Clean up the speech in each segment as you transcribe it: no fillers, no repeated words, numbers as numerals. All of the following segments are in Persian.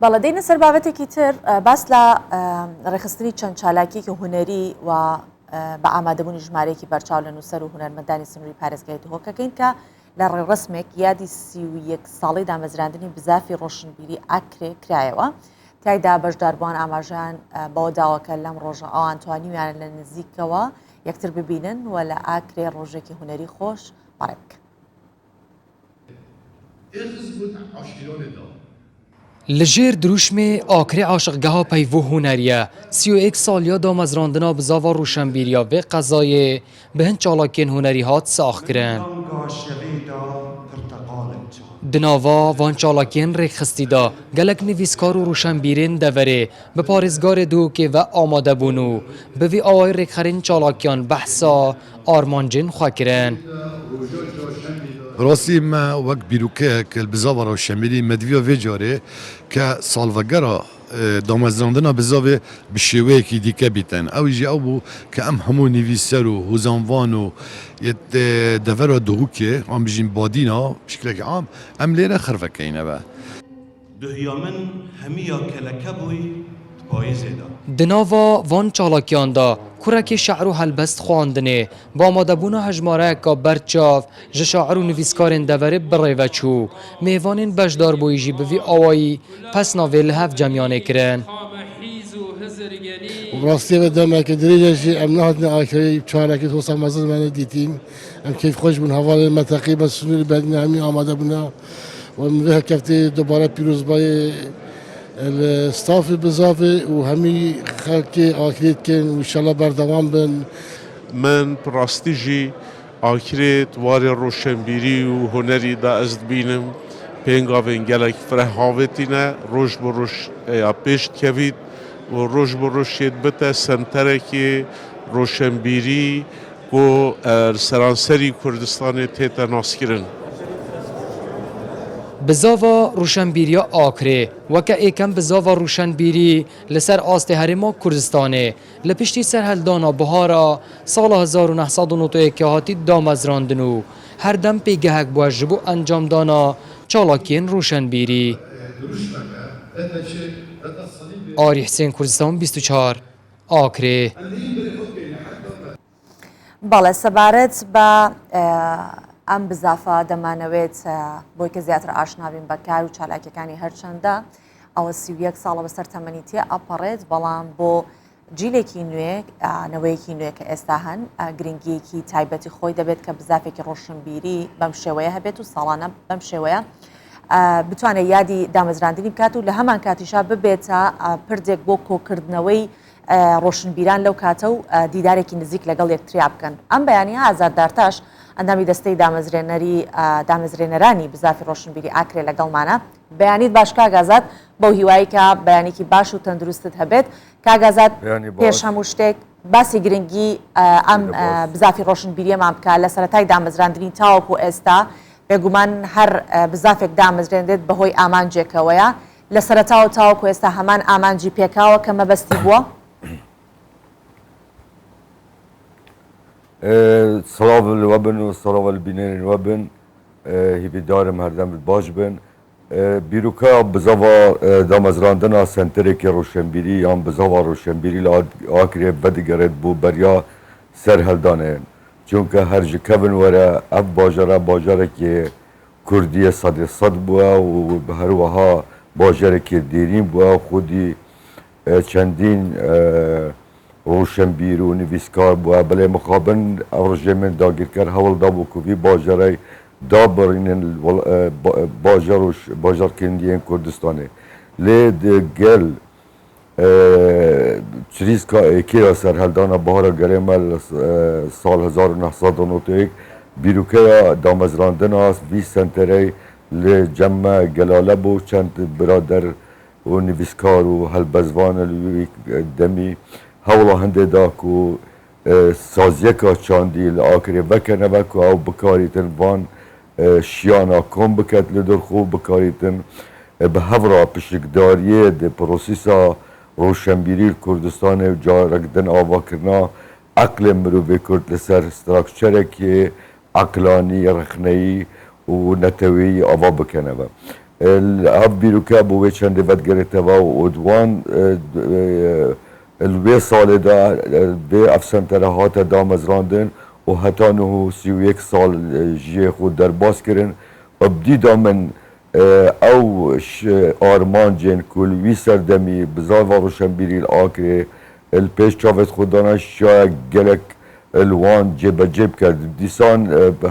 باڵە دەینە سەر بابەتێکی تر باس لە ڕێخستنی چەند چالاکیێکی هوەری و بە ئامادەبوونی ژمارەیەکی بەرچاو لە نووسەر و هونەرمەندانی سنووری پارێزگای دهۆکەکەین کە لە ڕێڕسمێک یادی 31 ساڵی دامەزراندنی بزافی ڕۆشنبیری ئاکرێ کرایەوە. تایدا بەشداربووان ئاماژیان بەوە داواکە لەم ڕۆژە ئەو ئەنتوانیویان لە نزیکەوە یەکتر ببینن و لە ئاکرێ ڕۆژێکی هوەری خۆش بەڕێ بکەن. لەژێر دروشمێ ئاکرێ عاشقگەها پەیڤۆ هونەریە 31 ساڵیا دامەزراندنا بزاڤا ڕوشنبیریە vê qezayê bi hin çalakên hunερî hat saxkirin. Di nava van çalakên rêxistî da gelek nivîskar û rûşenbîrên deverê bi parêzgarê Duhokê ve amadebûn û bi vî awayî rêkxerên çalakiyan behsa armancên xwe kirin. راستی ما وقت بیروکه که بزاوه روشنبیری مدویا و جاره که سالوگرا دامزراندنا بزاوه بشیوه که دیگه بیتن اویجی او بو که ام همو نویسر و هوزانوان و دور دوهو که هم بجین بادینا بشکل که ام لیره خرفکه اینه با دهیامن همیا کلکه بوی پایزیدا Di nava van çalakiyan da kurekê şe'r û helbest xwandinê bi amadebûna hejmareyeka berçav ji şaîr û nivîskarên deverê birêveçû mêvanên beşdarbûyî jî bi vî awayî pesnavê li hev cemyanê kirin. راستی به دم که دریجه شی ام نهاد آخری چهارکی تو سامزد من دیدیم ام کیف خوش بون حوال متقی بس سنوری بدن همی آماده بنا و من کفتی دوباره پیروز بای الاستاف بزافه و همی خلق آخریت کن و انشالله بردوام بن من پراستیجی آخریت واری روشنبیری و هنری دا ازد بینم پینگاوین گلک فرهاوتینه روش بروش یا پیشت کوید و روش بروش ید بته سنتره که روشنبیری و سرانسری کردستان تیتا ناسکرن Bizava rûşenbîriya Akrê weke êkem bizava rûşenbîrî li ser astê Herêma Kurdistanê li piştî serheldana bihara sala 1991 hatî damezrandin û her dem pêgehek bûye ji bo encamdana çalakiyên rûşenbîrî. Arî Hüseyin Kurdistan 24 Akrê. بەڵێ سەبارەت بە ئەم بزافە دەمانەوێت بۆی کە زیاتر ئاشنابین بە کار و چالاکیەکانی هەرچەندە ئەوە 31 ساڵە بەسەر تەمەنیتیە ئەپەڕێت بەڵام بۆ جیلێکی نوێ نەوەیەکی نوێ کە ئێستا هەن گرنگیەکی تایبەتی خۆی دەبێت کە بزافێکی ڕۆشنبیری بەم شێوەیە هەبێت و ساڵانە بەم شێوەیە بتوانێت یادی دامەزراندنی بکات و لە هەمان کاتیشا ببێتە پردێک بۆ کۆکردنەوەی ڕۆشنبیران لەو کاتە و دیدارێکی نزیک لەگەڵ یەکتریا بکەن. ئەم بەیانی ئازاردارتاش ئەندامی دەستەی دامەزرێنەرانی بزافی ڕۆشنبیری ئاکرێ لەگەڵمانە بەیانیت باش کاگازات بەو هیوایی کە بەیانێکی باش و تەندروستت هەبێت کاگازات پێش هەموو شتێک باسی گرنگی ئەم بزافی ڕۆشنبیریەمان بکە لە سەرەتای دامەزراندنی تاوەکو ئێستا بێگومان هەر بزافێک دامەزرێنرێت بەهۆی ئامانجێکەوەیە لە سەرەتاوە تاوەکو ئێستا هەمان ئامانجی پێکاوە کە مەبەستی بووە. سلاو الوبن و سلاو البینین الوبن هیوی دارم هر دم باش بن بیروکا بزاوا دامزراندنا سنتری که روشنبیری یا بزاوا روشنبیری آکری بدگرد بو بریا سرهلدانه چونکه هر جکون وره اف باجره که کردی صد بوه و به هر وها باجره که دیرین بوه خودی چندین روشنبیر و نویسکار بوده بله مخابن رژیم داگیرکر حول دا بو کوی باجره دا برینن باجر کندین کردستانه لی گل چریز که سرهلدان بهار گرمل سال 1991 بیروکه دامزراندن است 20 سنتره لی جمع گلاله بو چند برادر و نویسکار و هلبزوان دمی هولا هنده دا کو سازیه که چاندی لآکری وکنه وکو او بکاریتن وان شیانا کم بکت لدر خوب بکاریتن به هورا پشکداریه ده پروسیسا روشنبیری کردستان و جارکدن آوا کرنا عقل مروبه کرد لسر استراکچره که عقلانی رخنهی و نتوی آوا بکنه هف بیروکه بوی چند ود گرفته و ادوان الوی سال دا به افسنتره هات دامزراندن و حتی نه 31 سال جیه خود در باز کردن و بدی دامن او آرمان جن کلوی سردمی بزار و روشنبیری الآکره الپیش چاوت خودانا شاید گلک الوان جب جب کرد دیسان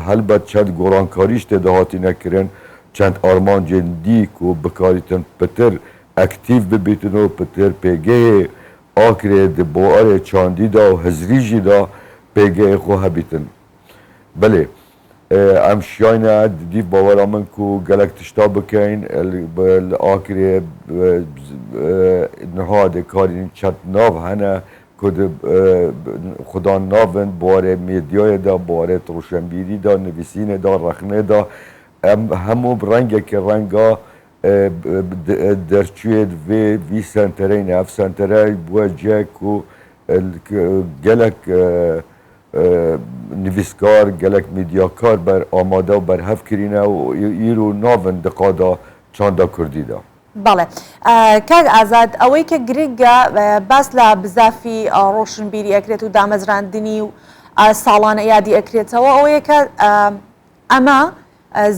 هلبت چند گورانکاریش تدهاتی نکرن چند آرمان جن دی که بکاریتن پتر اکتیو ببیتن و پتر پیگه آکره دبواره چاندی دا و هزریجی دا پیگه خو هبیتن بله ام شاینه دیف باورا من کو گلک تشتا بکین آکره نهاد کارین چند ناو هنه کد خدا ناون باره میدیای دا باره تروشنبیری دا نویسین دا رخنه دا همو رنگه که رنگا درچوید وی سنترین اف سنتره بوجه کو گلک نویسکار گلک میدیاکار بر آماده و بر هف کرینه و ایرو ناون دقادا چاندا کردی دا بەڵێ کاک ئازاد ئەوەی کە گرنگە باس لە بزافی ڕۆشنبیری ئەکرێت و دامەزراندنی و ساڵانە یادی ئەکرێتەوە ئەوەیە کە ئەمە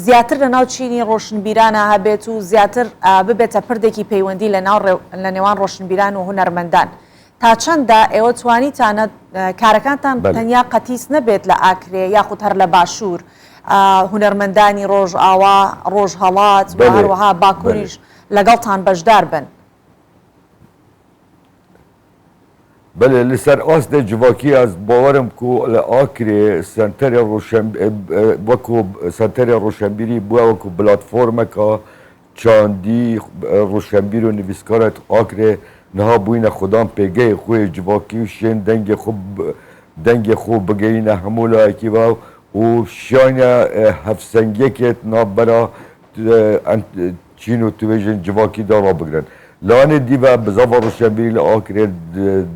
زیاتر لە ناو چینی ڕۆشنبیرانە هەبێت و زیاتر ببێتە پردێکی پەیوەندی لە نێوان ڕۆشنبیران و هونەرمەندان تا چەندە ئێوە توانیتانە کارەکانتان تەنیا قەتیس نەبێت لە ئاکرێ یاخود هەر لە باشوور هونەرمەندانی ڕۆژ ئاوا ڕۆژ هەڵات و هەروەها باکووریش لەگەڵتان بەشدار بن بله لسر آست جواکی از باورم کو لآکری سنتر وکو سنتر روشنبیری بوا وکو پلتفرم که چاندی روشنبیر و نویسکارت آکری نها بوین خودم پیگه خوی جواکی و شین دنگ خوب بگیرین همولا اکی و شاین هفسنگی که نابرا چین و تویژن جواکی دارا بگرن لانه دیوه بزاوا روشنبیری لآکره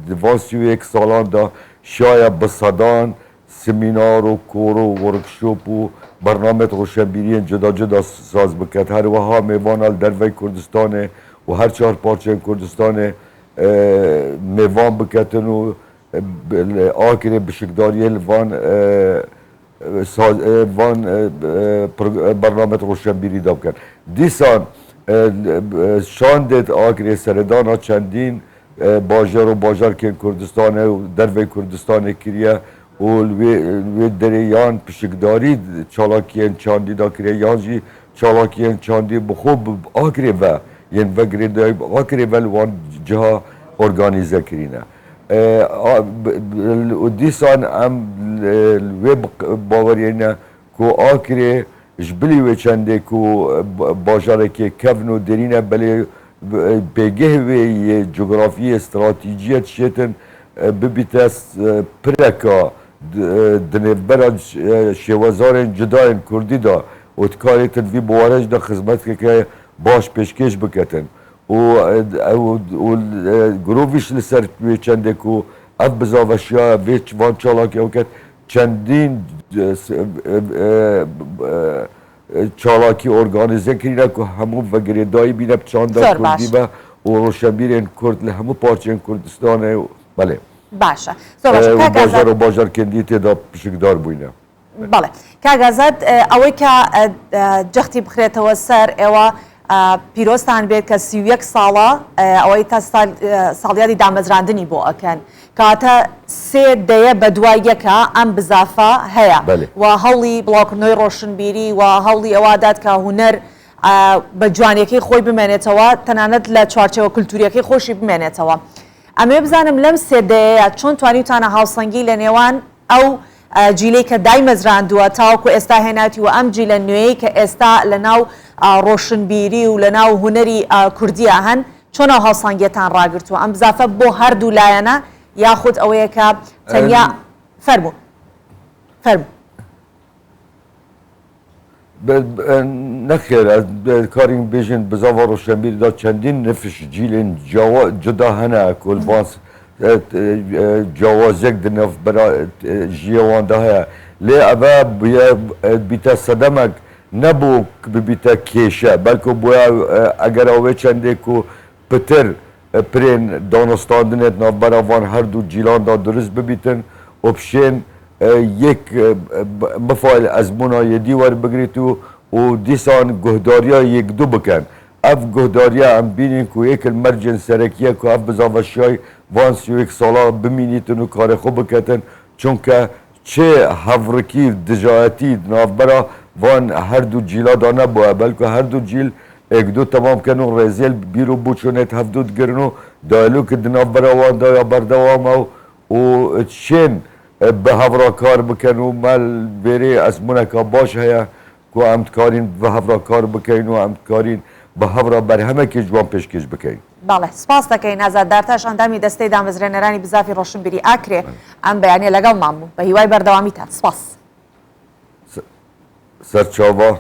دواسی و یک سالان دا شاید بصدان سمینار و کور و ورکشوپ و برنامه روشنبیری جدا جدا ساز بکرد هر وها میوان دروی کردستانه و هر چهار پارچه کردستان میوان بکتن و آکره بشکداری وان برنامه روشنبیری دا بکرد دیسان شاندت آکری سردانا چندین باجار که کردستان و دروی کردستان کریه و وی دریان پشکداری چالاکیان چاندی دا کریه یانجی چالاکیان چاندی بخوب آکری و ین وگری دای آکری و وان جها ارگانیزه کرینه و دیسان ام وی باورینه که آکری جبلی و چنده که باجاره که کفن و درینه بله بگه و جغرافی استراتیجیت شیطن ببیته پرکا دنبرا شوازارن جداین کردی دا و تکاریتن وی بوارج دا خدمت که باش پیشکش بکتن و گروهیش لسر چنده که اف بزاوشیا ویچ وان چالاکی اوکت چندین چالاکی ارگانیزه کردن که همو وگریدایی بینه چاندا کردی و روشنبیرین کرد همو پارچین کردستانه بله باشە باجار کندی تێدا پشکدار بووینە بەڵێ کاگازات ئەوەی کە جەختی بخرێتەوە سەر ئێوە پیرۆستان بێت کە 31 ساڵە ئەوەی تا ساڵیادی دامەزراندنی بۆ ئەکەن کاتە سێ دەیە بە دوای یەکە ئەم بزافە هەیە و هەوڵی بڵاوکردنەوەی ڕۆشنبیری و هەوڵی ئەوادات کە هونەر بە جوانیەکەی خۆی بمێنێتەوە تەنانەت لە چوارچێوە کولتوریەکەی خۆشی بمێنێتەوە ئەمێ بزانم لەم سێ دەیە چۆن توانیتانە هاوسەنگی لە نێوان ئەو جیلەی کە دایمەزراندووە تاوەکو ئێستا هێناتی و ئەم جیلە نوێی کە ئێستا لە ناو ڕۆشنبیری و لە ناو هونەری کوردیە هەن چۆن ئەو هاوسەنگیەتان ڕاگرتووە ئەم بزافە بۆ هەردوو لایەنە یاخود ئەوەیە کە تەنیا فەرموو نخیر کارین بیشن بزاوا روشنبیری دا چندین نفش جیلین جدا هنه کل باس جوازک دنف برا جیوان ده لی اوه بیتا صدمک نبو ببیتا کیشه بلکه بویا اگر اوه چنده که پتر پرین دانستاندنت نافبرا وان هر دو جیلان دا درست ببیتن و بشین یک مفایل ازمونا یدی ور بگریتو و دیسان گهداریا یک دو بکن اف گهداریا هم بینین که یک المرجن سرکیه که اف بزاوشای وان 31 سالا بمینیتن و کار خوب بکتن چون که چه هفرکی دجایتی نافبرا وان هر دو جیلا دا نبوه بلکه هر دو جیل یک دو تمام کنو رزیل بیرو بوچونت هفدود گرنو دایلو که نافبرا وان دا یا بردوام و چین به هفرا کار بکنو مال بری اسمونه که باش هیا که امتکارین به هفرا کار بکن و امتکارین به هفرا بر همه که جوان پیشکش بکن بەڵێ سپاس دەکەین ئازاد دارتاش ئەندامی دەستەی دامەزرێنەرانی بزافی ڕۆشنبیری ئاکرێ ئەم بەیانێ لەگەڵ مامبوو بە هیوای بەردەوامیتان سپاس سرچاوا